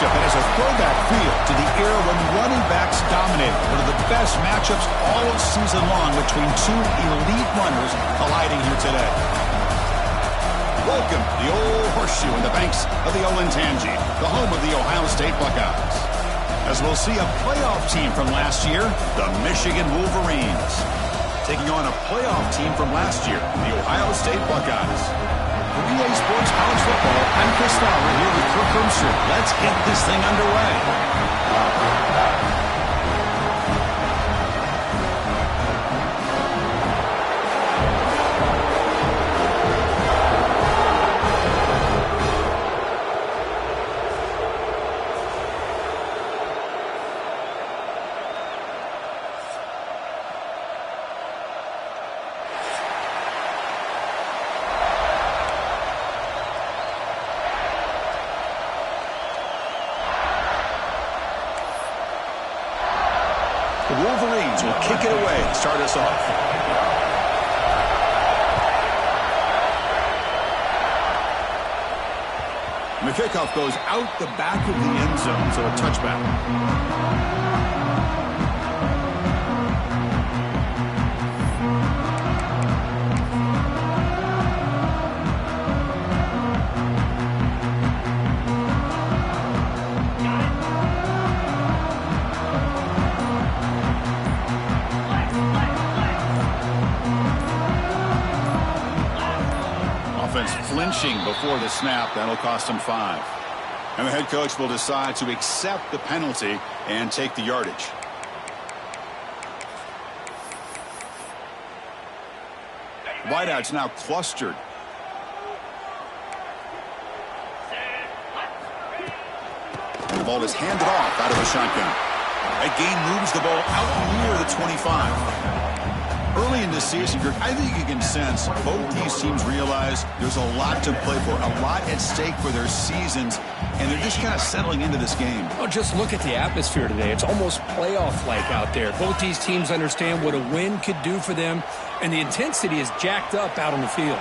matchup that has a throwback feel to the era when running backs dominated. One of the best matchups all season long between two elite runners colliding here today. Welcome to the old horseshoe in the banks of the Olentangy, the home of the Ohio State Buckeyes. As we'll see a playoff team from last year, the Michigan Wolverines, taking on a playoff team from last year, the Ohio State Buckeyes. For EA Sports College Football, I'm Chris Fowler here with Kirk Hermser. Let's get this thing underway. The Wolverines will kick it away to start us off. And the kickoff goes out the back of the end zone, so a touchback. Flinching before the snap, that'll cost him 5. And the head coach will decide to accept the penalty and take the yardage. Wideouts now clustered. The ball is handed off out of the shotgun. That gain moves the ball out near the 25. Early in this season, I think you can sense both these teams realize there's a lot to play for, a lot at stake for their seasons, and they're just kind of settling into this game. Oh, just look at the atmosphere today. It's almost playoff-like out there. Both these teams understand what a win could do for them, and the intensity is jacked up out on the field.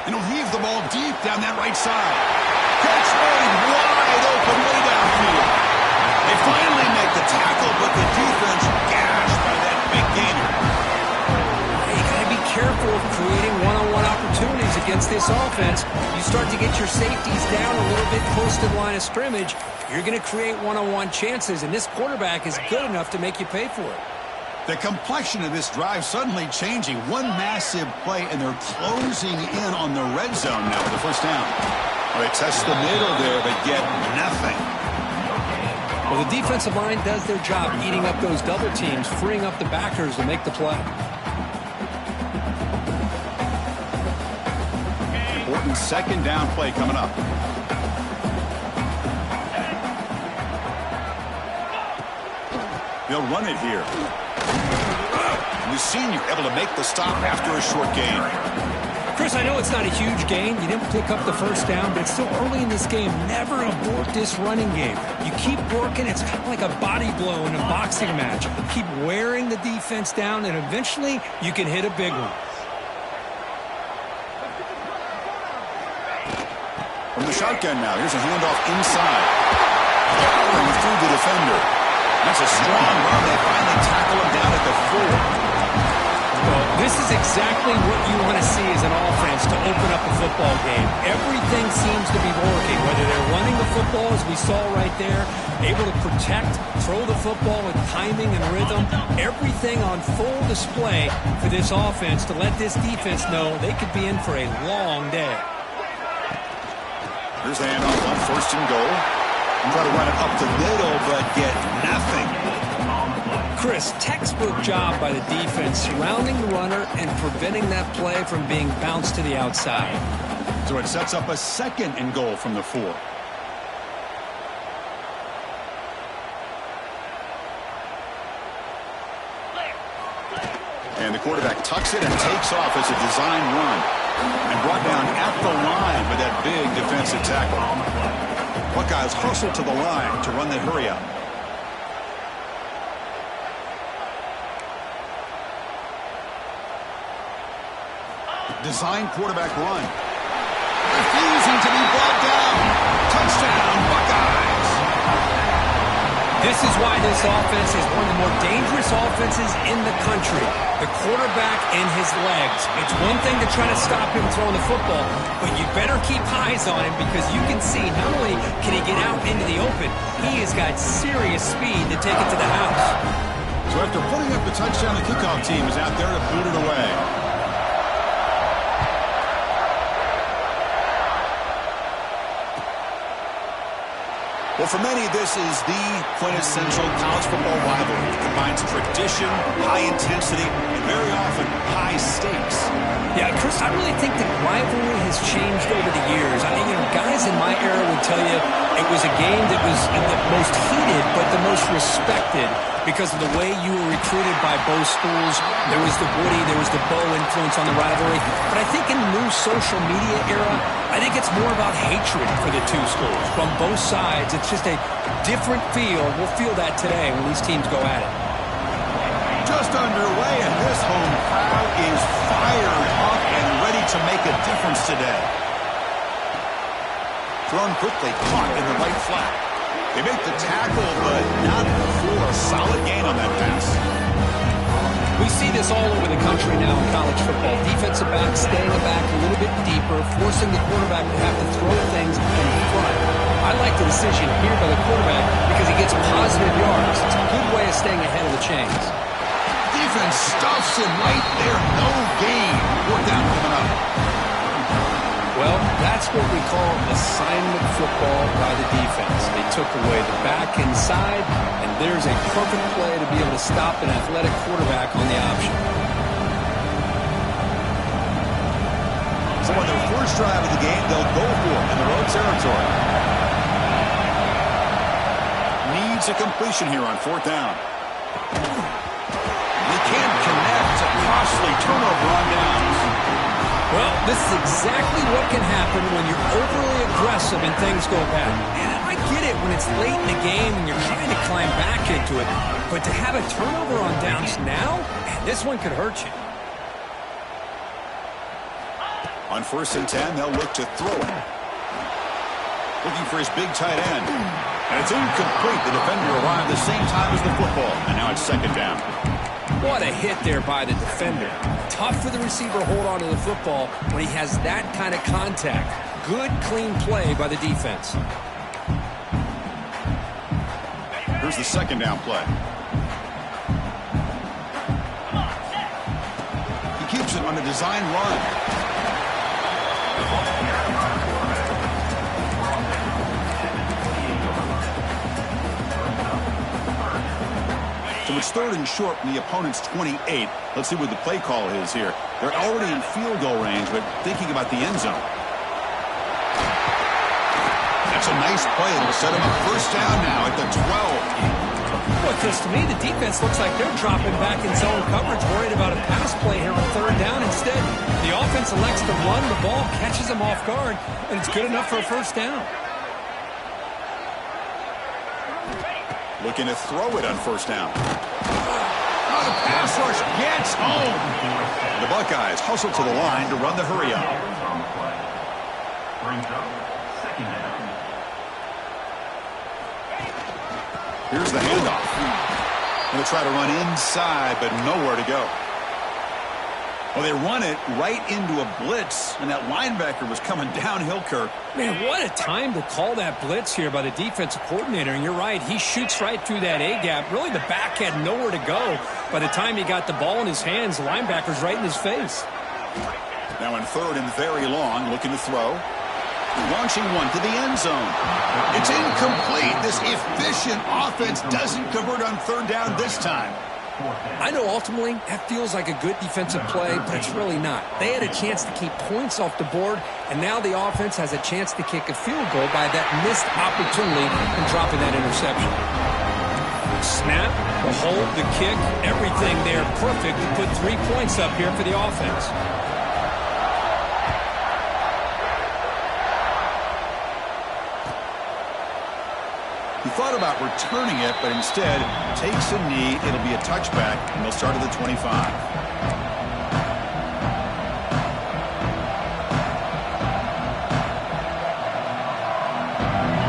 And he'll heave the ball deep down that right side. Catch made wide open way downfield. They finally make the tackle, but the defense gashed by that big gainer. You got to be careful of creating one-on-one opportunities against this offense. You start to get your safeties down a little bit close to the line of scrimmage, you're going to create one-on-one chances, and this quarterback is good enough to make you pay for it. The complexion of this drive suddenly changing. One massive play, and they're closing in on the red zone now with the first down. All right, test the middle there, but get nothing. Well, the defensive line does their job eating up those double teams, freeing up the backers to make the play. Important second down play coming up. They'll run it here. The senior able to make the stop after a short gain. Chris, I know it's not a huge gain. You didn't pick up the first down, but it's still early in this game. Never abort this running game. You keep working. It's kind of like a body blow in a boxing match. Keep wearing the defense down, and eventually you can hit a big one. From the shotgun now, here's a handoff inside. Powering through the defender. That's a strong run. They finally tackle him down at the 4. Well, this is exactly what you want to see as an offense to open up a football game. Everything seems to be working, whether they're running the football, as we saw right there, able to protect, throw the football with timing and rhythm, everything on full display for this offense to let this defense know they could be in for a long day. Here's the handoff on first and goal. Try to run it up the middle, but get nothing. Chris, textbook job by the defense, surrounding the runner and preventing that play from being bounced to the outside. So it sets up a second and goal from the 4. And the quarterback tucks it and takes off as a design run. And brought down at the line with that big defensive tackle. Buckeyes hustle to the line to run the hurry up. Design quarterback run. Refusing to be brought down. Touchdown. Touchdown, Buckeyes! This is why this offense is one of the more dangerous offenses in the country. The quarterback and his legs. It's one thing to try to stop him throwing the football, but you better keep eyes on him because you can see not only can he get out into the open, he has got serious speed to take it to the house. So after putting up the touchdown, the kickoff team is out there to boot it away. Well, for many, this is the quintessential college football rivalry. It combines tradition, high intensity, and very often high stakes. Yeah, Chris, I really think the rivalry has changed over the years. Guys in my era would tell you it was a game that was the most heated but the most respected because of the way you were recruited by both schools. There was the Woody, there was the Bo influence on the rivalry. But I think in the new social media era, I think it's more about hatred for the two schools from both sides. It's just a different feel. We'll feel that today when these teams go at it. Just underway, and this home crowd is fired up and ready to make a difference today. Thrown quickly, caught in the right flat. They make the tackle, but not before a solid gain on that pass. We see this all over the country now in college football. Defensive backs staying back a little bit deeper, forcing the quarterback to have to throw things in front. I like the decision here by the quarterback because he gets positive yards. It's a good way of staying ahead of the chains. Defense stuffs him right there. No gain. Fourth down coming up. Well, that's what we call assignment football by the defense. They took away the back inside, and there's a perfect play to be able to stop an athletic quarterback on the option. So on their first drive of the game, they'll go for it in the road territory. Needs a completion here on fourth down. They can't connect. A costly turnover on downs. Well, this is exactly what can happen when you're overly aggressive and things go bad. And I get it when it's late in the game and you're trying to climb back into it. But to have a turnover on downs now, this one could hurt you. On 1st and 10, they'll look to throw it. Looking for his big tight end. And it's incomplete. The defender arrived the same time as the football. And now it's second down. What a hit there by the defender. Tough for the receiver to hold on to the football when he has that kind of contact. Good, clean play by the defense. Here's the second down play. He keeps it on a design run. So it's third and short from the opponent's 28. Let's see what the play call is here. They're already in field goal range, but thinking about the end zone. That's a nice play. It'll set him up first down now at the 12. Well, Chris, to me, the defense looks like they're dropping back in zone coverage, worried about a pass play here on third down. Instead, the offense elects to run the ball, catches them off guard, and it's good enough for a first down. Looking to throw it on first down. Oh, the pass rush gets home. The Buckeyes hustle to the line to run the hurry up. Here's the handoff. Going to try to run inside, but nowhere to go. Well, they run it right into a blitz, and that linebacker was coming downhill, Kirk. Man, what a time to call that blitz here by the defensive coordinator. And you're right, he shoots right through that A-gap. Really, the back had nowhere to go. By the time he got the ball in his hands, the linebacker's right in his face. Now in third and very long, looking to throw. Launching one to the end zone. It's incomplete. This efficient offense doesn't convert on third down this time. I know ultimately that feels like a good defensive play, but it's really not. They had a chance to keep points off the board, and now the offense has a chance to kick a field goal by that missed opportunity and dropping that interception. Snap, the hold, the kick, everything there perfect to put 3 points up here for the offense. He thought about returning it, but instead takes a knee. It'll be a touchback, and they'll start at the 25.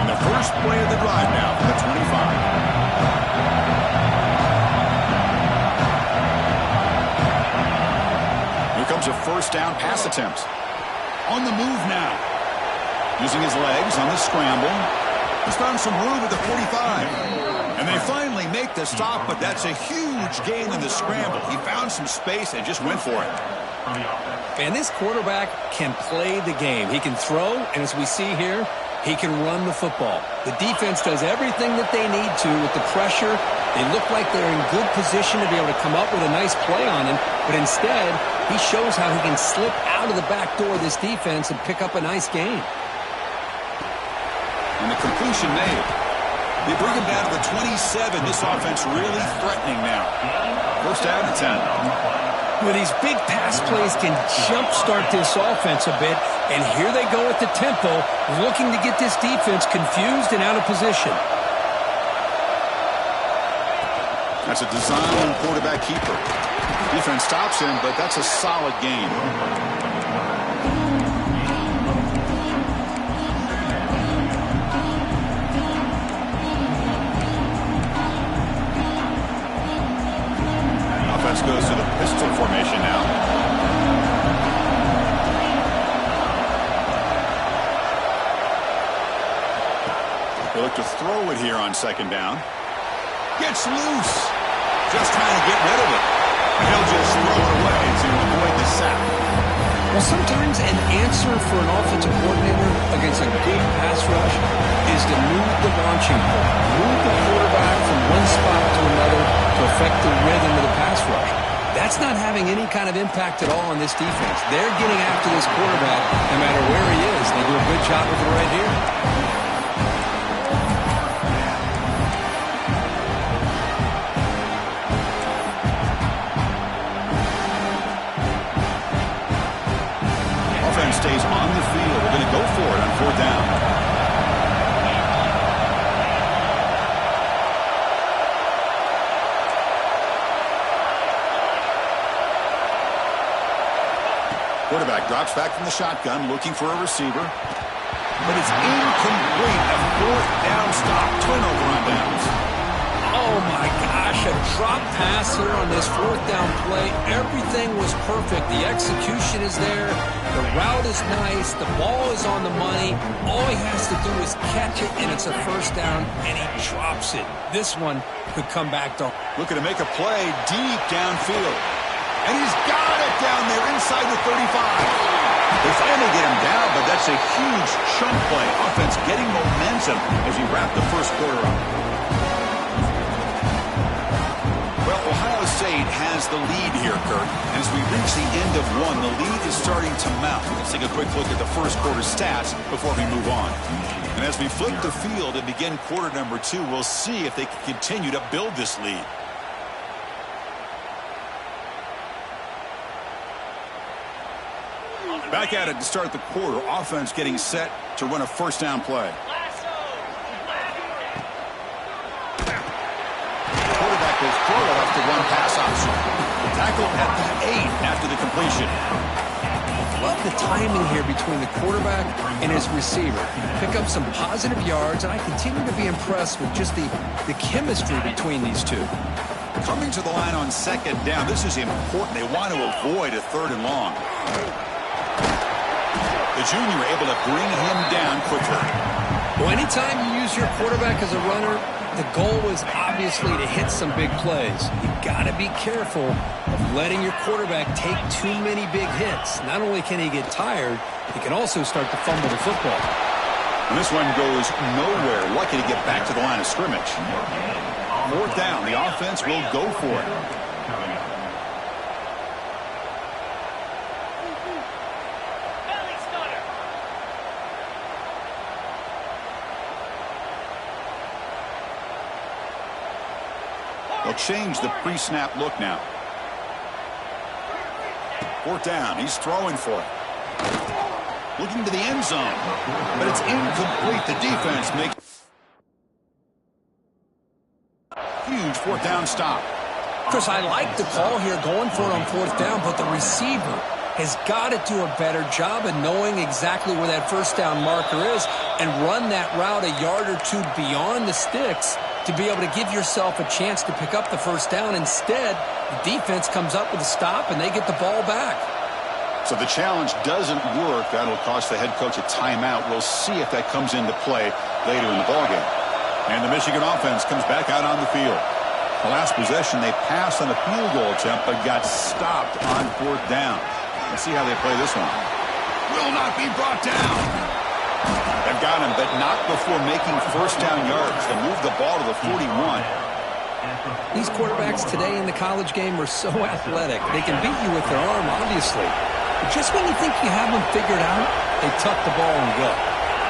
And First play of the drive now for the 25. Here comes a first down pass attempt. On the move now. Using his legs on the scramble. He's found some room at the 45. And they finally make the stop, but that's a huge gain in the scramble. He found some space and just went for it. And this quarterback can play the game. He can throw, and as we see here, he can run the football. The defense does everything that they need to with the pressure. They look like they're in good position to be able to come up with a nice play on him, but instead, he shows how he can slip out of the back door of this defense and pick up a nice gain. And the completion made. They bring him down to the 27. This offense really threatening now. First down and 10. Well, these big pass plays can jumpstart this offense a bit, and here they go at the tempo, looking to get this defense confused and out of position. That's a design quarterback keeper. Defense stops him, but that's a solid gain. Offense goes to the pistol formation now. They look to throw it here on second down. Gets loose. Just trying to get rid of it. He'll just throw it away to avoid the sack. Well, sometimes an answer for an offensive coordinator against a good pass rush is to move the launching point, move the quarterback from one spot to another to affect the rhythm of the pass rush. That's not having any kind of impact at all on this defense. They're getting after this quarterback no matter where he is. They do a good job of it right here. Stays on the field. They're going to go for it on fourth down. Quarterback drops back from the shotgun, looking for a receiver. But it's incomplete. A fourth down stop. Turnover on downs. Oh, my gosh, a drop pass here on this fourth down play. Everything was perfect. The execution is there. The route is nice. The ball is on the money. All he has to do is catch it, and it's a first down, and he drops it. This one could come back to... Looking to make a play deep downfield. And he's got it down there inside the 35. They finally get him down, but that's a huge chunk play. Offense getting momentum as we wrap the first quarter up. Well, Ohio State has the lead here, Kirk. And as we reach the end of one, the lead is starting to mount. Let's take a quick look at the first quarter stats before we move on. And as we flip the field and begin quarter number 2, we'll see if they can continue to build this lead. Back at it to start the quarter. Offense getting set to run a first down play. Quarterback will throw it off the one pass option. Tackle at the 8 after the completion. Love the timing here between the quarterback and his receiver. Pick up some positive yards, and I continue to be impressed with just the chemistry between these two. Coming to the line on second down. This is important. They want to avoid a third and long. The junior able to bring him down quickly. Well, anytime you use your quarterback as a runner, the goal is obviously to hit some big plays. You've got to be careful of letting your quarterback take too many big hits. Not only can he get tired, he can also start to fumble the football. And this one goes nowhere. Lucky to get back to the line of scrimmage. Fourth down. The offense will go for it. They'll change the pre-snap look now. Fourth down. He's throwing for it. Looking to the end zone. But it's incomplete. The defense makes huge fourth down stop. Chris, I like the call here going for it on fourth down, but the receiver has got to do a better job of knowing exactly where that first down marker is and run that route a yard or two beyond the sticks to be able to give yourself a chance to pick up the first down. Instead, the defense comes up with a stop and they get the ball back. So the challenge doesn't work. That'll cost the head coach a timeout. We'll see if that comes into play later in the ballgame. And the Michigan offense comes back out on the field. The last possession, they passed on a field goal attempt, but got stopped on 4th down. Let's see how they play this one. Will not be brought down. They've got him, but not before making first down yards. They move the ball to the 41. These quarterbacks today in the college game are so athletic. They can beat you with their arm, obviously. But just when you think you have them figured out, they tuck the ball and go.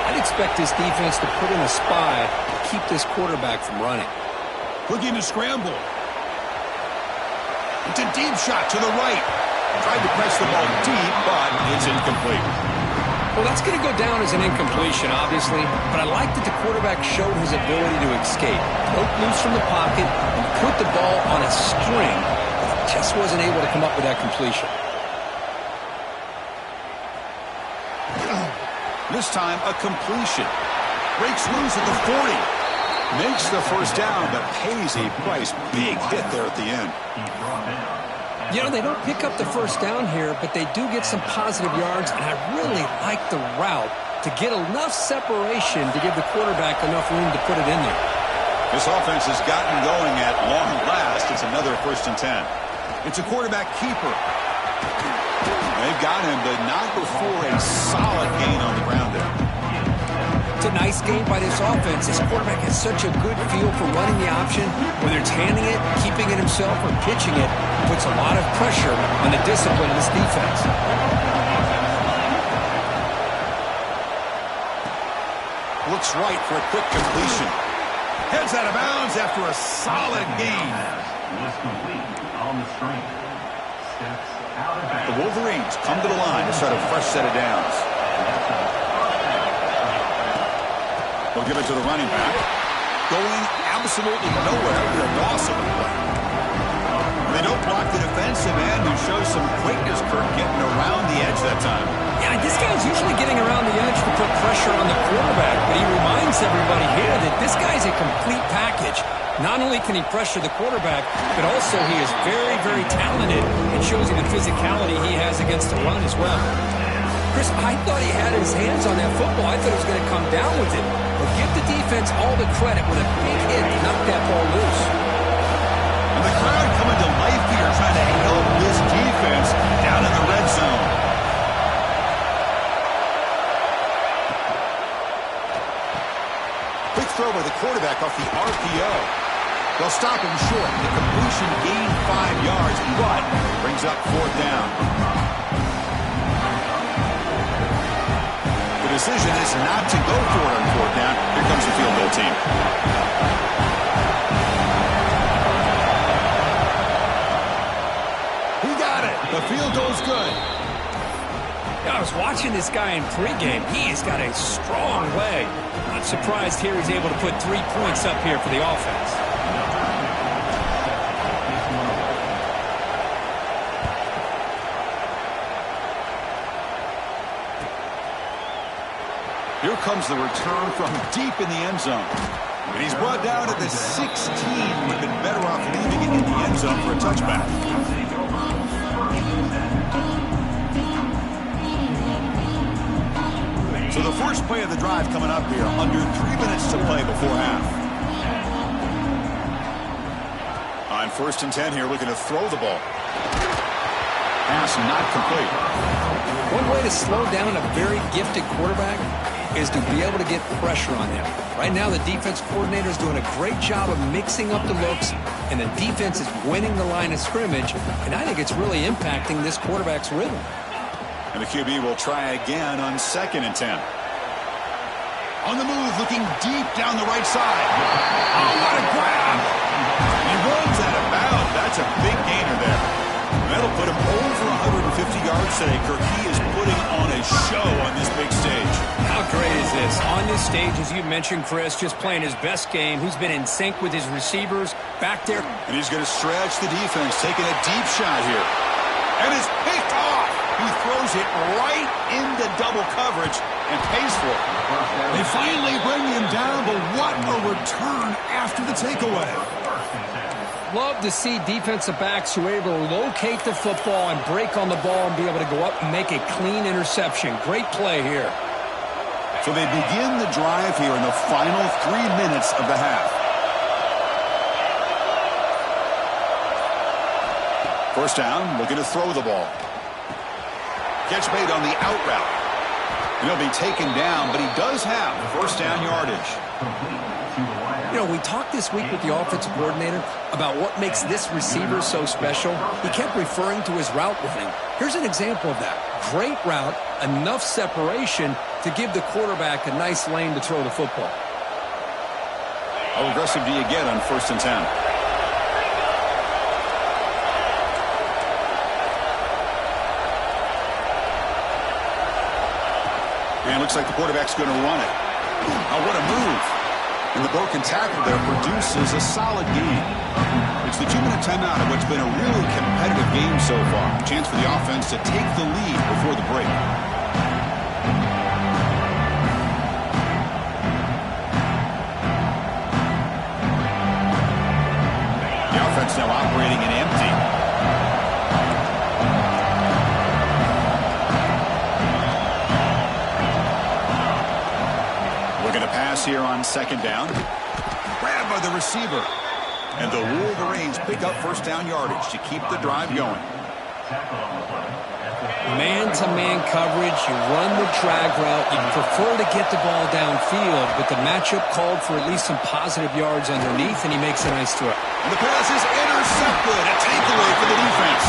I'd expect this defense to put in a spy to keep this quarterback from running. Looking to scramble. It's a deep shot to the right. Tried to press the ball deep, but it's incomplete. Well, that's going to go down as an incompletion, obviously, but I like that the quarterback showed his ability to escape, broke loose from the pocket, and put the ball on a string, but just wasn't able to come up with that completion. This time, a completion. Breaks loose at the 40. Makes the first down, but pays a price. Big hit there at the end. You know, they don't pick up the first down here, but they do get some positive yards, and I really like the route to get enough separation to give the quarterback enough room to put it in there. This offense has gotten going at long last. It's another 1st and 10. It's a quarterback keeper. They've got him, but not before a solid gain on the ground there. It's a nice game by this offense. This quarterback has such a good feel for running the option. Whether it's handing it, keeping it himself, or pitching it, puts a lot of pressure on the discipline of this defense. Looks right for a quick completion. Heads out of bounds after a solid gain. The Wolverines come to the line to start a fresh set of downs. They'll give it to the running back. Going absolutely nowhere after a loss of the play. They don't block the defensive end, who shows some quickness, Kirk, getting around the edge that time. Yeah, this guy's usually getting around the edge to put pressure on the quarterback, but he reminds everybody here that this guy's a complete package. Not only can he pressure the quarterback, but also he is very, very talented and shows you the physicality he has against the run as well. Chris, I thought he had his hands on that football. I thought he was going to come down with it. But give the defense all the credit with a big hit to knock that ball loose. And the crowd coming to life here, trying to help this defense down in the red zone. Quick throw by the quarterback off the RPO. They'll stop him short. The completion gained 5 yards, but brings up 4th down. The decision is not to go for it on 4th down. Here comes the field goal team. He got it. The field goal's good. Yeah, I was watching this guy in pregame. He's got a strong leg. Not surprised here he's able to put 3 points up here for the offense. Here comes the return from deep in the end zone. And he's brought down at the 16. Would have been better off leaving it in the end zone for a touchback. So the first play of the drive coming up here. Under 3 minutes to play before half. On 1st and 10 here, looking to throw the ball. Pass not complete. One way to slow down a very gifted quarterback is to be able to get pressure on him. Right now, the defense coordinator is doing a great job of mixing up the looks, and the defense is winning the line of scrimmage, and I think it's really impacting this quarterback's rhythm. And the QB will try again on 2nd and 10. On the move, looking deep down the right side. Oh, what a grab! He runs out of bounds. That's a big gainer there. That'll put him over 150 yards today. Kirk, he is putting on a show on this big stage. How great is this? On this stage, as you mentioned, Chris, just playing his best game. He's been in sync with his receivers back there. And he's going to stretch the defense, taking a deep shot here. And it's picked off. He throws it right into double coverage and pays for it. They finally bring him down, but what a return after the takeaway. Love to see defensive backs who are able to locate the football and break on the ball and be able to go up and make a clean interception. Great play here. So they begin the drive here in the final 3 minutes of the half. First down, looking to throw the ball. Catch made on the out route. He'll be taken down, but he does have first down yardage. You know, we talked this week with the offensive coordinator about what makes this receiver so special. He kept referring to his route running. Here's an example of that. Great route, enough separation to give the quarterback a nice lane to throw the football. How aggressive do you get on 1st and 10? And looks like the quarterback's going to run it. Oh, what a move. And the broken tackle there produces a solid gain. It's the 2-minute timeout of what's been a really competitive game so far. Chance for the offense to take the lead before the break. The offense now operating in empty. Looking to pass here on 2nd down. Grabbed by the receiver. And the Wolverines pick up first down yardage to keep the drive going. Man-to-man coverage, you run the drag route. You prefer to get the ball downfield, but the matchup called for at least some positive yards underneath, and he makes a nice throw. And the pass is intercepted. A takeaway for the defense.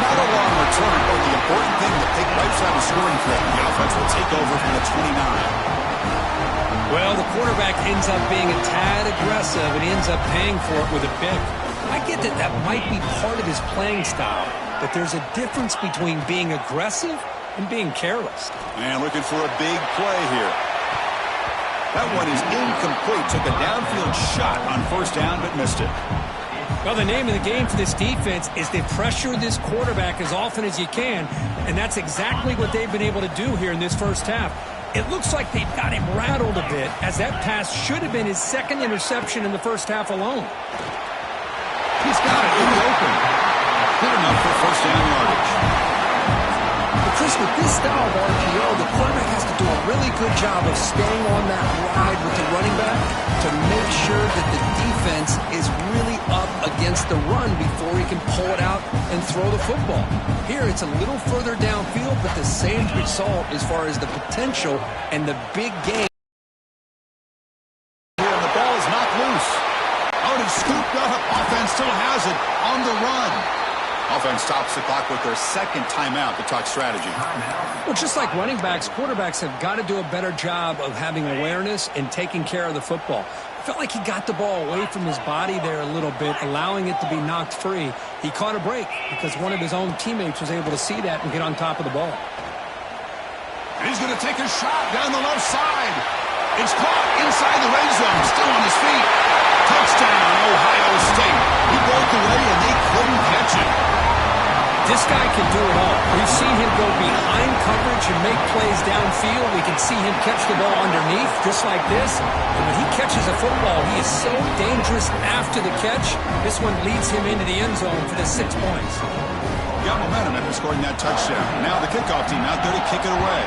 Not a long return, but the important thing, the pick right side of scoring threat. The offense will take over from the 29. Well, the quarterback ends up being a tad aggressive, and he ends up paying for it with a pick. I get that that might be part of his playing style, but there's a difference between being aggressive and being careless. And looking for a big play here. That one is incomplete. Took a downfield shot on 1st down, but missed it. Well, the name of the game for this defense is to pressure this quarterback as often as you can, and that's exactly what they've been able to do here in this first half. It looks like they've got him rattled a bit, as that pass should have been his 2nd interception in the first half alone. He's got it in the open. Good enough for first down yardage. But Chris, with this style of RPO, the quarterback has to do a really good job of staying on that ride with the running back to make sure that the defense is really up against the run before he can pull it out and throw the football. Here, it's a little further downfield, but the same result as far as the potential and the big game. Here, and the ball is knocked loose. Oh, it's scooped up. Offense still has it on the run. Offense stops the clock with their 2nd timeout to talk strategy. Well, just like running backs, quarterbacks have got to do a better job of having awareness and taking care of the football. I felt like he got the ball away from his body there a little bit, allowing it to be knocked free. He caught a break because one of his own teammates was able to see that and get on top of the ball. And he's going to take a shot down the left side. It's caught inside the red zone, still on his feet. Touchdown, Ohio State. He broke away and they couldn't catch him. This guy can do it all. We've seen him go behind coverage and make plays downfield. We can see him catch the ball underneath, just like this. And when he catches a football, he is so dangerous after the catch. This one leads him into the end zone for the 6 points. Got momentum after scoring that touchdown. Now the kickoff team out there to kick it away.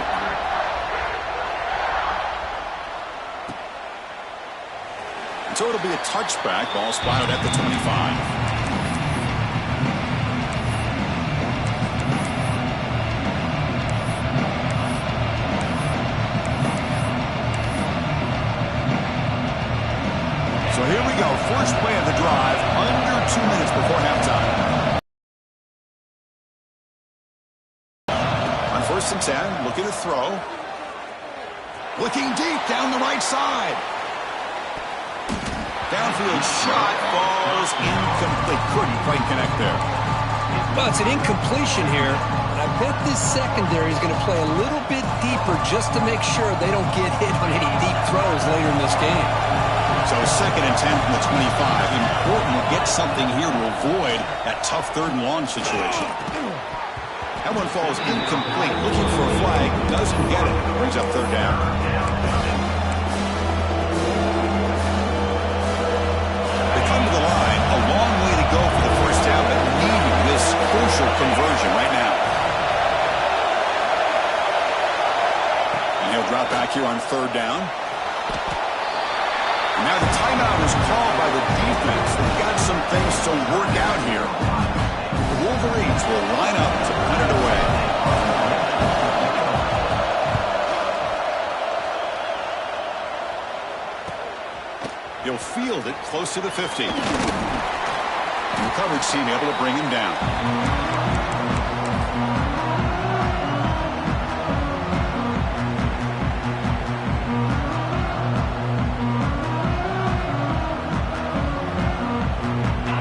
And so it'll be a touchback. Ball spotted at the 25. So here we go, first play of the drive, under 2 minutes before halftime. On 1st and 10, looking to throw. Looking deep down the right side. Downfield shot falls incomplete. Couldn't quite connect there. Well, it's an incompletion here. And I bet this secondary is going to play a little bit deeper just to make sure they don't get hit on any deep throws later in this game. So 2nd and 10 from the 25. Important to get something here to avoid that tough 3rd and long situation. That one falls incomplete. Looking for a flag. Doesn't get it. Brings up third down. They come to the line. A long way to go for the first down, but needing this crucial conversion right now. And he'll drop back here on third down. And now the timeout is called by the defense. They've got some things to work out here. The Wolverines will line up to punt it away. He'll field it close to the 50. And the coverage team able to bring him down.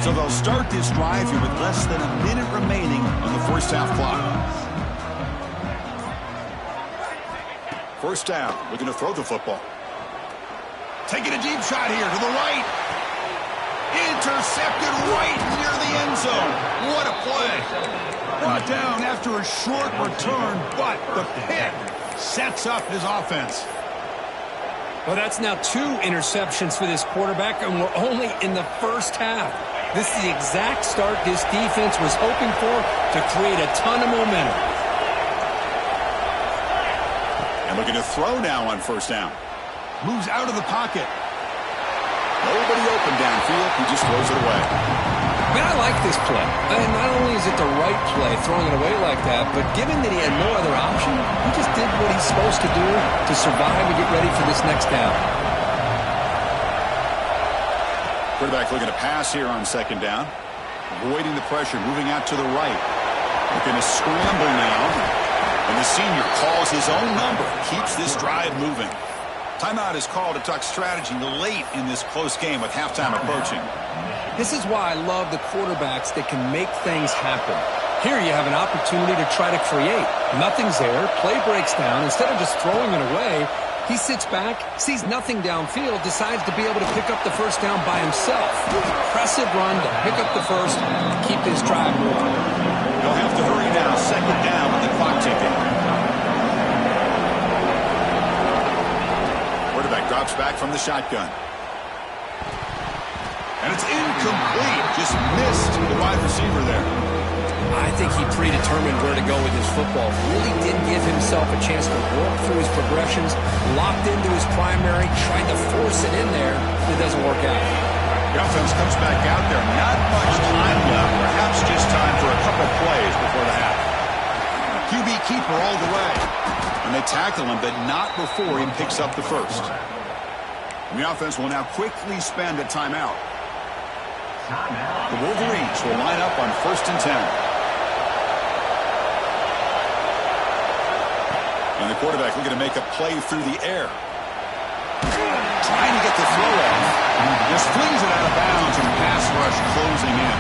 So they'll start this drive here with less than a minute remaining on the first half clock. First down, looking to throw the football. Taking a deep shot here to the right. Intercepted right near the end zone. What a play. Brought down after a short return, but the pick sets up his offense. Well, that's now 2 interceptions for this quarterback, and we're only in the first half. This is the exact start this defense was hoping for to create a ton of momentum. And looking to throw now on first down. Moves out of the pocket. Nobody open downfield. He just throws it away. Man, I like this play. And not only is it the right play, throwing it away like that, but given that he had no other option, he just did what he's supposed to do to survive and get ready for this next down. Quarterback looking to pass here on second down. Avoiding the pressure, moving out to the right. Looking to scramble now. And the senior calls his own number. Keeps this drive moving. Timeout is called to talk strategy late in this close game with halftime approaching. This is why I love the quarterbacks that can make things happen. Here you have an opportunity to try to create. Nothing's there. Play breaks down. Instead of just throwing it away, he sits back, sees nothing downfield, decides to be able to pick up the first down by himself. Impressive run to pick up the first, keep this drive moving. They'll have to hurry now. Second down with the clock ticking. Quarterback drops back from the shotgun. And it's incomplete. Just missed the wide receiver there. I think he predetermined where to go with his football. Really didn't give himself a chance to walk through his progressions, locked into his primary, tried to force it in there. It doesn't work out. The offense comes back out there. Not much time left. Perhaps just time for a couple plays before the half. QB keeper all the way. And they tackle him, but not before he picks up the first. And the offense will now quickly spend a timeout. The Wolverines will line up on 1st and 10. And the quarterback looking to make a play through the air. Trying to get the throw off. Just flings it out of bounds and pass rush closing in.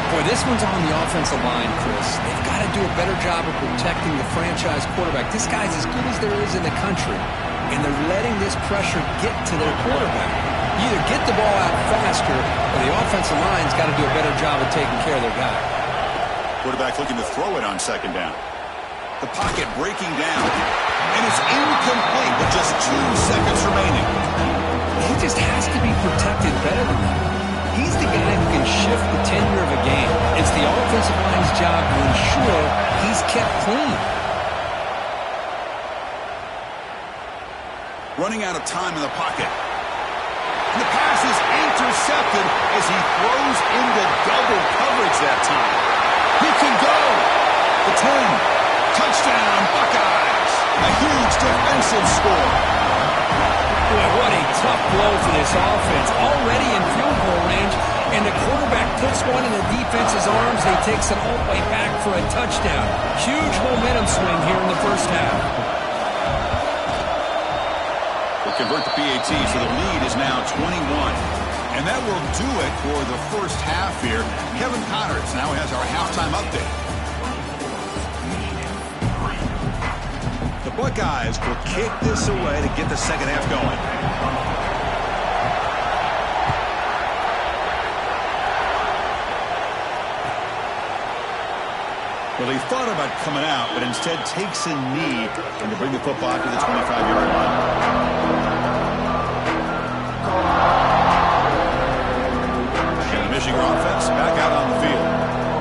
Boy, this one's on the offensive line, Chris. They've got to do a better job of protecting the franchise quarterback. This guy's as good as there is in the country. And they're letting this pressure get to their quarterback. You either get the ball out faster, or the offensive line's got to do a better job of taking care of their guy. Quarterback looking to throw it on second down. The pocket breaking down. And it's incomplete with just 2 seconds remaining. He just has to be protected better than that. He's the guy who can shift the tenure of a game. It's the offensive line's job to ensure he's kept clean. Running out of time in the pocket. And the pass is intercepted as he throws into double coverage that time. He can go. The 10. Touchdown, Buckeyes. A huge defensive score. Boy, what a tough blow for this offense. Already in field goal range, and the quarterback puts one in the defense's arms. He takes it all the way back for a touchdown. Huge momentum swing here in the first half. We'll convert the PAT, so the lead is now 21. And that will do it for the first half here. Kevin Connors now has our halftime update. The Buckeyes will kick this away to get the second half going. Well, he thought about coming out, but instead takes a knee and to bring the football to the 25-yard line. And the Michigan offense back out on the field.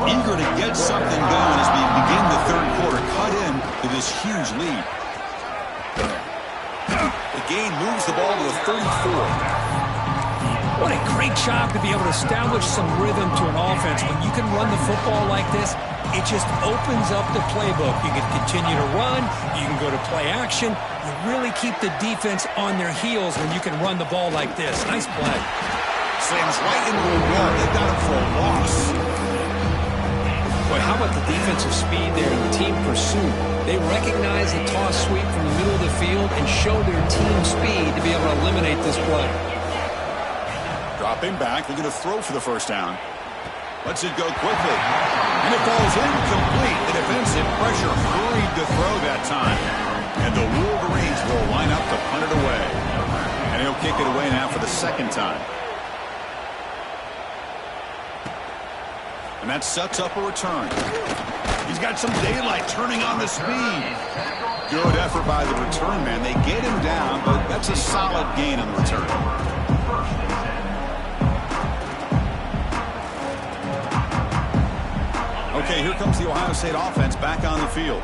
Eager to get something going as we begin the third quarter. Cut in to this huge lead. The gain moves the ball to the 34. What a great job to be able to establish some rhythm to an offense. When you can run the football like this, it just opens up the playbook. You can continue to run. You can go to play action. You really keep the defense on their heels when you can run the ball like this. Nice play. Slams right into a wall. They got him for a loss. Boy, how about the defensive speed there and the team pursuit? They recognize the toss sweep from the middle of the field and show their team speed to be able to eliminate this play. Dropping back, looking to throw for the first down. Lets it go quickly. And it falls incomplete. The defensive pressure hurried to throw that time. And the Wolverines will line up to punt it away. And he'll kick it away now for the second time. And that sets up a return. He's got some daylight turning on the speed. Good effort by the return man. They get him down, but that's a solid gain on the return. Okay, here comes the Ohio State offense back on the field.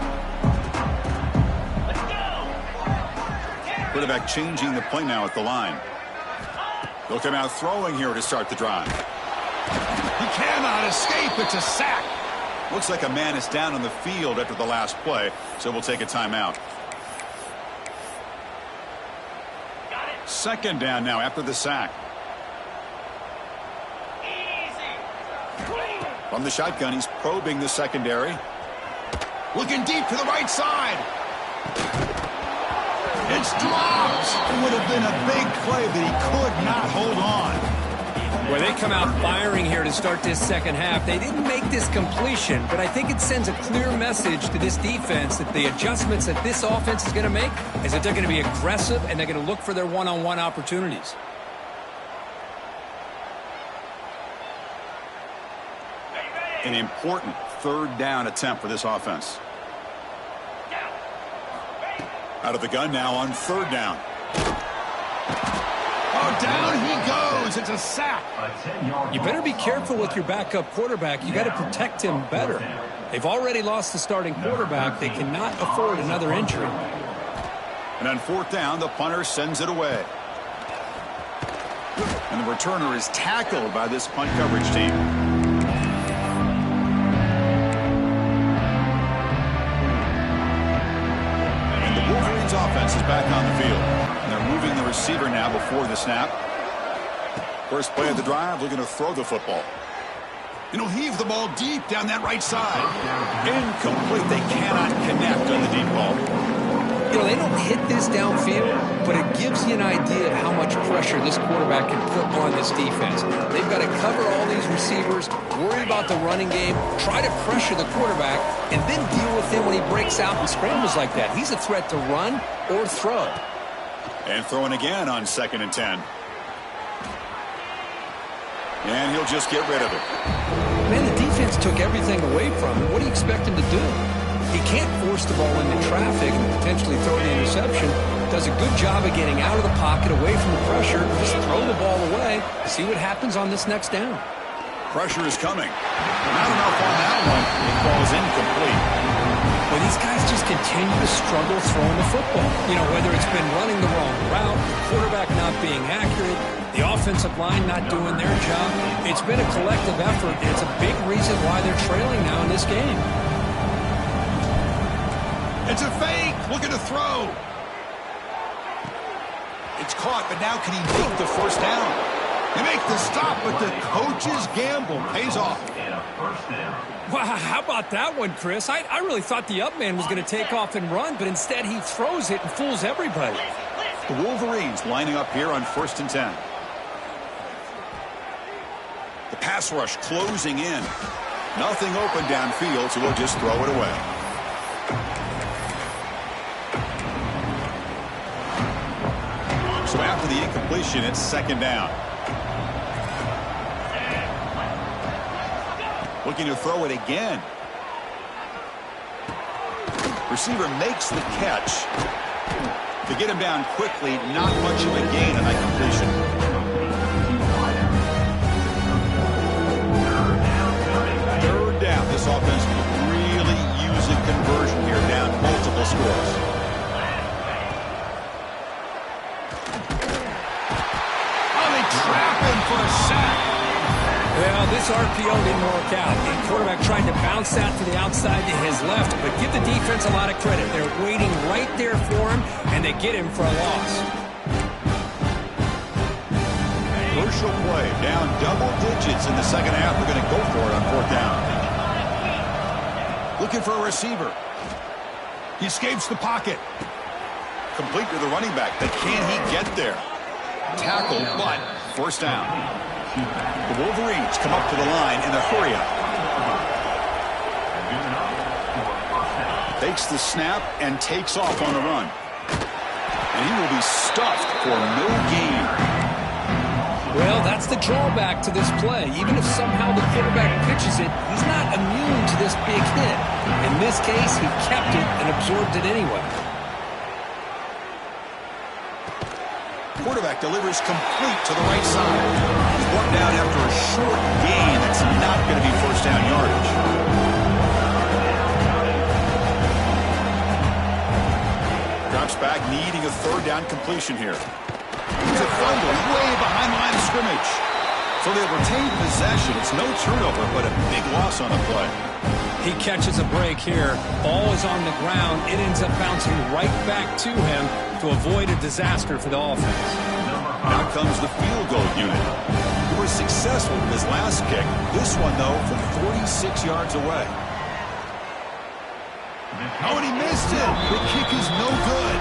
Quarterback changing the play now at the line. They'll come out throwing here to start the drive. He cannot escape. It's a sack. Looks like a man is down on the field after the last play, so we'll take a timeout. Second down now after the sack. From the shotgun, he's probing the secondary. Looking deep to the right side. It's dropped. It would have been a big play, but he could not hold on. Well, they come out firing here to start this second half. They didn't make this completion, but I think it sends a clear message to this defense that the adjustments that this offense is going to make is that they're going to be aggressive and they're going to look for their one-on-one opportunities. An important third down attempt for this offense. Out of the gun now on third down. Oh, down he goes. It's a sack. You better be careful with your backup quarterback. You got to protect him better. They've already lost the starting quarterback. They cannot afford another injury. And on fourth down, the punter sends it away. And the returner is tackled by this punt coverage team. Offense is back on the field. And they're moving the receiver now before the snap. First play of the drive, looking to throw the football. And he'll heave the ball deep down that right side. Incomplete. They cannot connect on the deep ball. You know, they don't hit this downfield, but it gives you an idea of how much pressure this quarterback can put on this defense. They've got to cover all these receivers, worry about the running game, try to pressure the quarterback, and then deal with him when he breaks out and scrambles like that. He's a threat to run or throw. And throwing again on 2nd and 10. And he'll just get rid of it. Man, the defense took everything away from him. What do you expect him to do? He can't force the ball into traffic and potentially throw the interception. Does a good job of getting out of the pocket, away from the pressure, just throw the ball away. See what happens on this next down. Pressure is coming. Not enough on that one. It falls incomplete. Well, these guys just continue to struggle throwing the football. You know, whether it's been running the wrong route, the quarterback not being accurate, the offensive line not doing their job. It's been a collective effort, and it's a big reason why they're trailing now in this game. It's a fake. Looking to throw. It's caught, but now can he make the first down? They make the stop, but the coach's gamble pays off. Wow, how about that one, Chris? I really thought the up man was going to take off and run, but instead he throws it and fools everybody. The Wolverines lining up here on 1st and 10. The pass rush closing in. Nothing open downfield, so we'll just throw it away. So after the incompletion, it's 2nd down. Looking to throw it again. Receiver makes the catch. To get him down quickly, not much of a gain on that completion. Third down. This offense can really use a conversion here, down multiple scores. Oh, they trap him for a sack. Well, this RPO didn't work out. The quarterback tried to bounce that to the outside to his left, but give the defense a lot of credit. They're waiting right there for him, and they get him for a loss. Crucial play, down double digits in the second half. They're going to go for it on fourth down. Looking for a receiver. He escapes the pocket. Complete to the running back, but can he get there? Tackle, but first down. The Wolverines come up to the line in a hurry-up. Takes the snap and takes off on the run. And he will be stuffed for no gain. Well, that's the drawback to this play. Even if somehow the quarterback pitches it, he's not immune to this big hit. In this case, he kept it and absorbed it anyway. Quarterback delivers complete to the right side. He's brought down after a short gain. That's not going to be first down yardage. Drops back, needing a third down completion here. He's a fumble way behind the line of scrimmage. So they'll retain possession. It's no turnover, but a big loss on the play. He catches a break here. Ball is on the ground. It ends up bouncing right back to him to avoid a disaster for the offense. Now comes the field goal unit. He was successful with his last kick. This one, though, from 46 yards away. Oh, and he missed it. The kick is no good.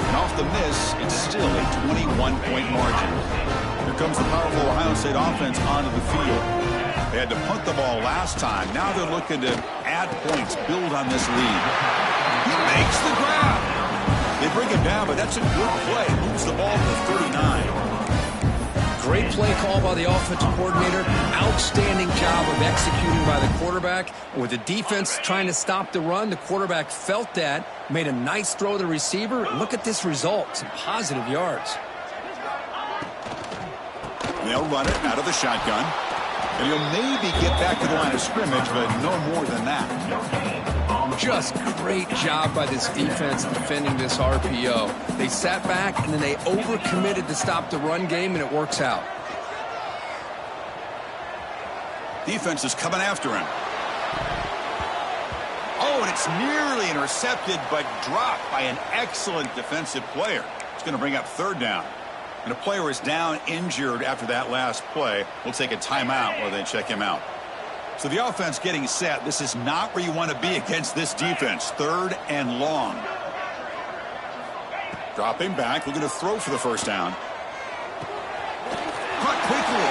And off the miss, it's still a 21-point margin. Here comes the powerful Ohio State offense onto the field. They had to punt the ball last time. Now they're looking to add points, build on this lead. He makes the grab. They bring him down, but that's a good play. Moves the ball to the 39. Great play call by the offensive coordinator. Outstanding job of executing by the quarterback. With the defense trying to stop the run, the quarterback felt that, made a nice throw to the receiver. Look at this result. Some positive yards. They'll run it out of the shotgun. And he'll maybe get back to the line of scrimmage, but no more than that. Just great job by this defense defending this RPO. They sat back, and then they overcommitted to stop the run game, and it works out. Defense is coming after him. Oh, and it's nearly intercepted, but dropped by an excellent defensive player. It's going to bring up third down. And a player is down injured after that last play. We'll take a timeout while they check him out. So the offense getting set. This is not where you want to be against this defense. Third and long. Dropping back. Looking to throw for the first down. Caught quickly.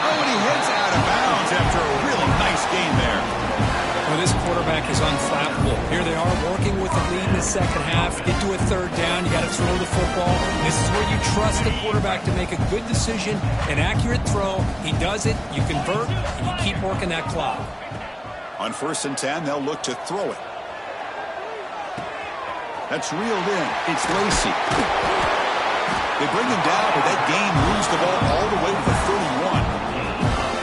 Oh, and he heads out of bounds after a really nice gain there. Well, this quarterback is unflappable. Here they are working with the lead in the second half. Get to a third down. You got to throw the football. This is where you trust the quarterback to make a good decision, an accurate throw. He does it. You convert, and you keep working that clock. On 1st and 10, they'll look to throw it. That's reeled in. It's Lacey. They bring him down, but that gain moves the ball all the way to the 31.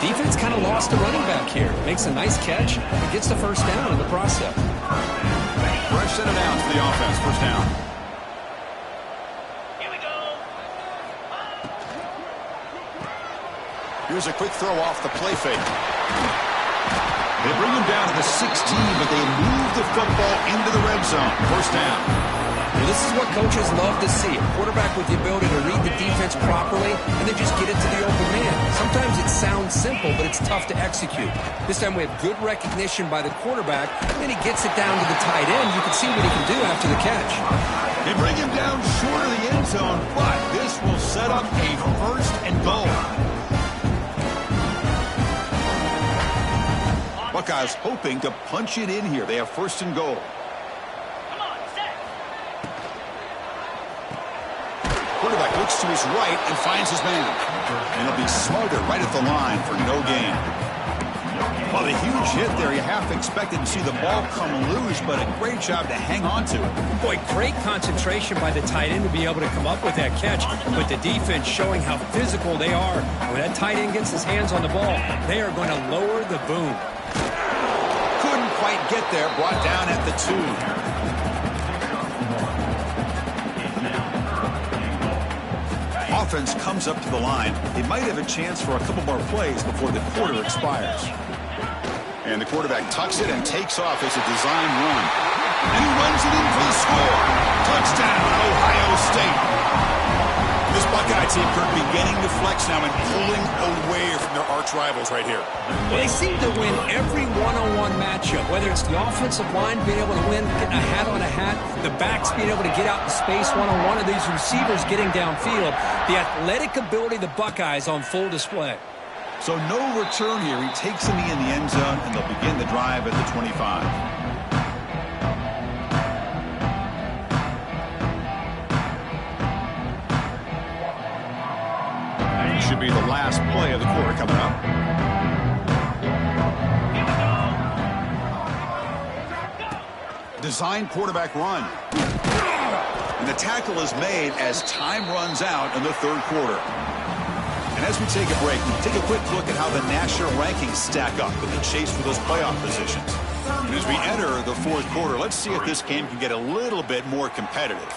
Defense kind of lost the running back here. Makes a nice catch and gets the first down in the process. Fresh set of downs for the offense. First down. Here we go. Here's a quick throw off the play fake. They bring him down to the 16, but they move the football into the red zone. First down. Well, this is what coaches love to see. A quarterback with the ability to read the defense properly and then just get it to the open man. Sometimes it sounds simple, but it's tough to execute. This time we have good recognition by the quarterback, and then he gets it down to the tight end. You can see what he can do after the catch. They bring him down short of the end zone, but this will set up a first and goal. Buckeyes hoping to punch it in here. They have first and goal. Quarterback looks to his right and finds his man. And he'll be smothered right at the line for no gain. Well, the huge hit there, you half expected to see the ball come loose, but a great job to hang on to it. Boy, great concentration by the tight end to be able to come up with that catch, but the defense showing how physical they are. When that tight end gets his hands on the ball, they are going to lower the boom. Couldn't quite get there, brought down at the 2. Offense comes up to the line. They might have a chance for a couple more plays before the quarter expires. And the quarterback tucks it and takes off as a design run. And he runs it in for the score. Touchdown, Ohio State. This Buckeye team could be beginning to flex now and pulling away from their arch rivals right here. Well, they seem to win every one-on-one matchup, whether it's the offensive line being able to win, getting a hat on a hat, the backs being able to get out in space one-on-one, or these receivers getting downfield. The athletic ability of the Buckeyes on full display. So no return here. He takes him in the end zone, and they'll begin the drive at the 25. Should be the last play of the quarter coming up. Design quarterback run. And the tackle is made as time runs out in the third quarter. And as we take a break, we take a quick look at how the national rankings stack up in the chase for those playoff positions. And as we enter the fourth quarter, let's see if this game can get a little bit more competitive.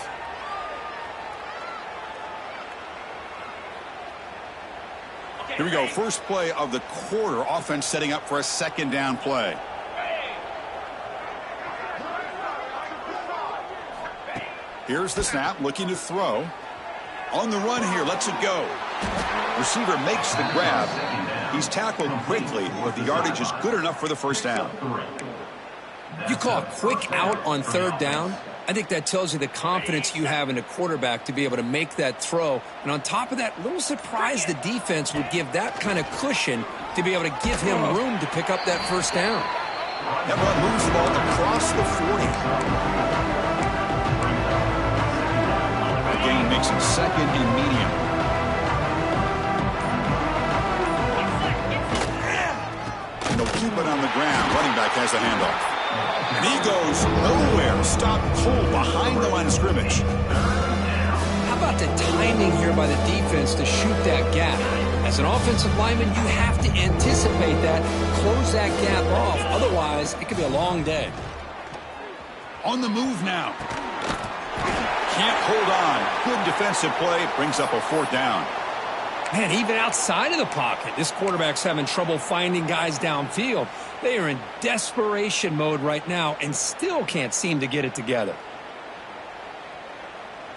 Here we go. First play of the quarter. Offense setting up for a second down play. Here's the snap, looking to throw. On the run here, lets it go. Receiver makes the grab. He's tackled quickly, but the yardage is good enough for the first down. You call a quick out on third down? I think that tells you the confidence you have in a quarterback to be able to make that throw. And on top of that, a little surprised the defense would give that kind of cushion to be able to give him room to pick up that first down. That run moves the ball across the 40. The gain makes it second and medium. And they'll keep it on the ground. Running back has the handoff. And he goes nowhere. Stop cold behind the line of scrimmage. How about the timing here by the defense to shoot that gap? As an offensive lineman, you have to anticipate that, close that gap off. Otherwise, it could be a long day. On the move now. Can't hold on. Good defensive play. Brings up a fourth down. Man, even outside of the pocket, this quarterback's having trouble finding guys downfield. They are in desperation mode right now and still can't seem to get it together.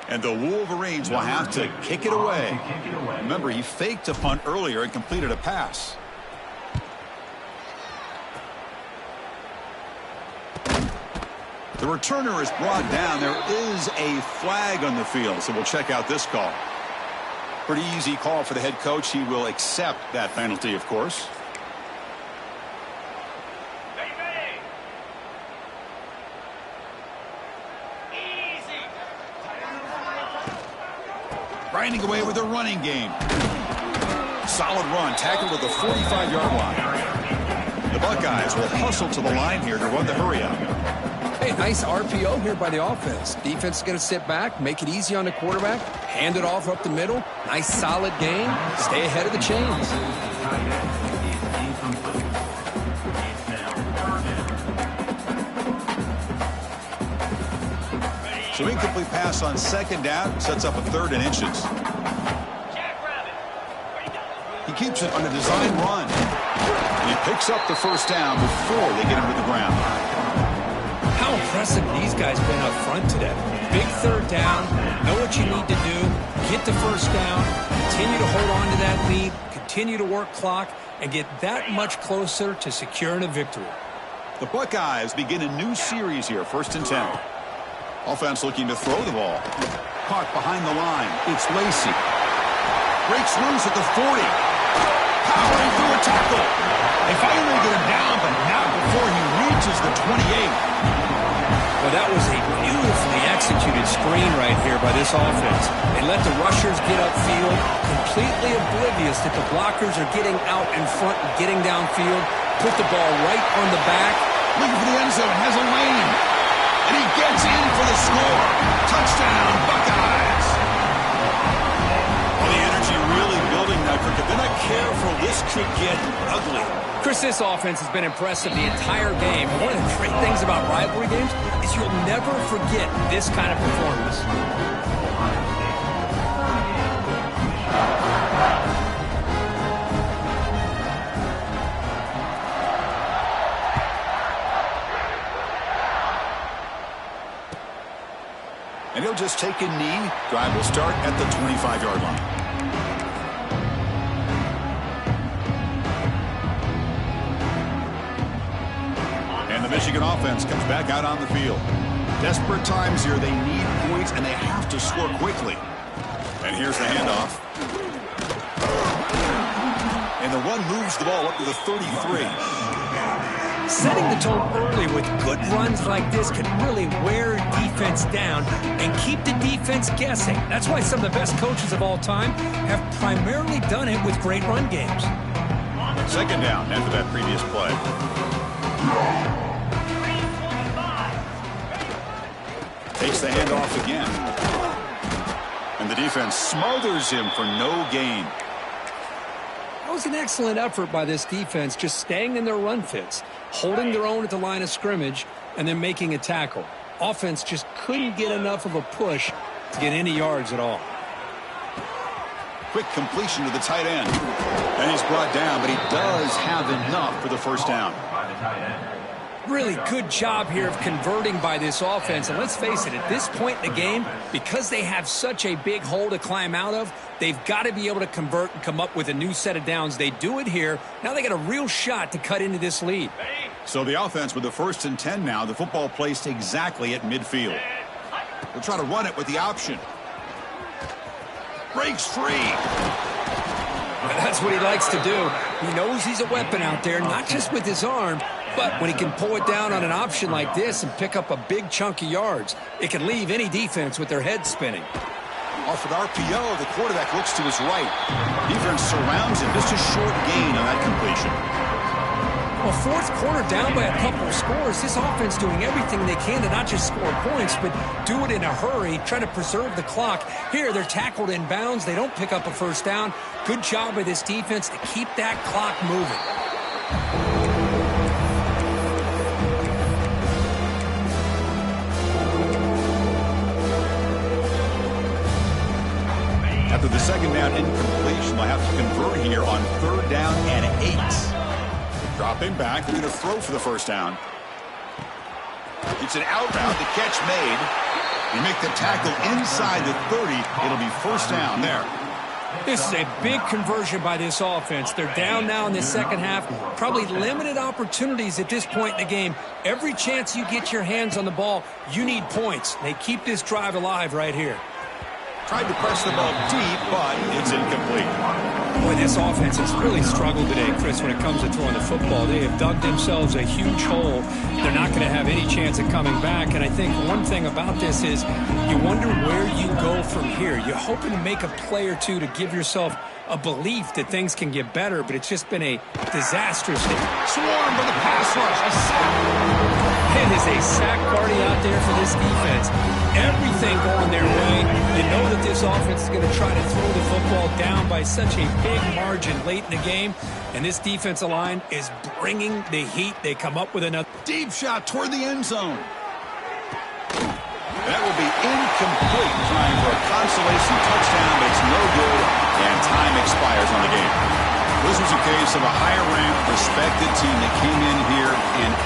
And the Wolverines will have to kick it away. Remember, he faked a punt earlier and completed a pass. The returner is brought down. There is a flag on the field, so we'll check out this call. Pretty easy call for the head coach. He will accept that penalty, of course. Grinding away with a running game. Solid run, tackled at the 45-yard line. The Buckeyes will hustle to the line here to run the hurry up. Hey, nice RPO here by the offense. Defense is going to sit back, make it easy on the quarterback, hand it off up the middle. Nice solid game. Stay ahead of the chains. So incomplete pass on second down, sets up a third and inches. He keeps it on a design run. And he picks up the first down before they get him to the ground. How impressive these guys been up front today. Big third down, know what you need to do, get the first down, continue to hold on to that lead, continue to work clock, and get that much closer to securing a victory. The Buckeyes begin a new series here, 1st and 10. Offense looking to throw the ball. Caught behind the line. It's Lacey. Breaks loose at the 40. Powering through a tackle. They finally get him down, but not before he reaches the 28. Well, Well, that was a beautifully executed screen right here by this offense. They let the rushers get upfield, completely oblivious that the blockers are getting out in front and getting downfield. Put the ball right on the back. Looking for the end zone, has a lane. And he gets in for the score. Touchdown, Buckeyes. Well, the energy really building now. If they're not careful, this could get ugly. Chris, this offense has been impressive the entire game. One of the great things about rivalry games is you'll never forget this kind of performance. And he'll just take a knee. Drive will start at the 25-yard line. And the Michigan offense comes back out on the field. Desperate times here. They need points, and they have to score quickly. And here's the handoff. And the run moves the ball up to the 33. Setting the tone early with good runs like this can really wear defense down and keep the defense guessing. That's why some of the best coaches of all time have primarily done it with great run games. Second down after that previous play. Takes the handoff again. And the defense smothers him for no gain. That was an excellent effort by this defense, just staying in their run fits, holding their own at the line of scrimmage, and then making a tackle. Offense just couldn't get enough of a push to get any yards at all. Quick completion to the tight end. And he's brought down, but he does have enough for the first down. Really good job here of converting by this offense. And let's face it, at this point in the game, because they have such a big hole to climb out of, they've got to be able to convert and come up with a new set of downs. They do it here. Now they got a real shot to cut into this lead. So the offense with the 1st and 10 now. The football placed exactly at midfield. We'll try to run it with the option. Breaks free. That's what he likes to do. He knows he's a weapon out there, not just with his arm, but when he can pull it down on an option like this and pick up a big chunk of yards, it can leave any defense with their head spinning. Off an RPO, the quarterback looks to his right. Defense surrounds him. Just a short gain on that completion. Well, fourth quarter down by a couple of scores. This offense doing everything they can to not just score points, but do it in a hurry, trying to preserve the clock. Here, they're tackled in bounds. They don't pick up a first down. Good job by this defense to keep that clock moving. After the second down incompletion, they'll have to convert here on 3rd down and 8. Dropping back, they're going to throw for the first down. It's an out route, the catch made. You make the tackle inside the 30, it'll be first down there. This is a big conversion by this offense. They're down now in the second half. Probably limited opportunities at this point in the game. Every chance you get your hands on the ball, you need points. They keep this drive alive right here. Tried to press the ball deep, but it's incomplete. Boy, this offense has really struggled today, Chris, when it comes to throwing the football. They have dug themselves a huge hole. They're not going to have any chance of coming back. And I think one thing about this is you wonder where you go from here. You're hoping to make a play or two to give yourself a belief that things can get better, but it's just been a disastrous day. Swarm for the pass rush. A sack. It is a sack party out there for this defense. Everything going their way. You know that this offense is going to try to throw the football down by such a big margin late in the game. And this defensive line is bringing the heat. They come up with another Deep shot toward the end zone. That will be incomplete. Trying for a consolation touchdown, but it's no good. And time expires on the game. This was a case of a higher-ranked, respected team that came in here and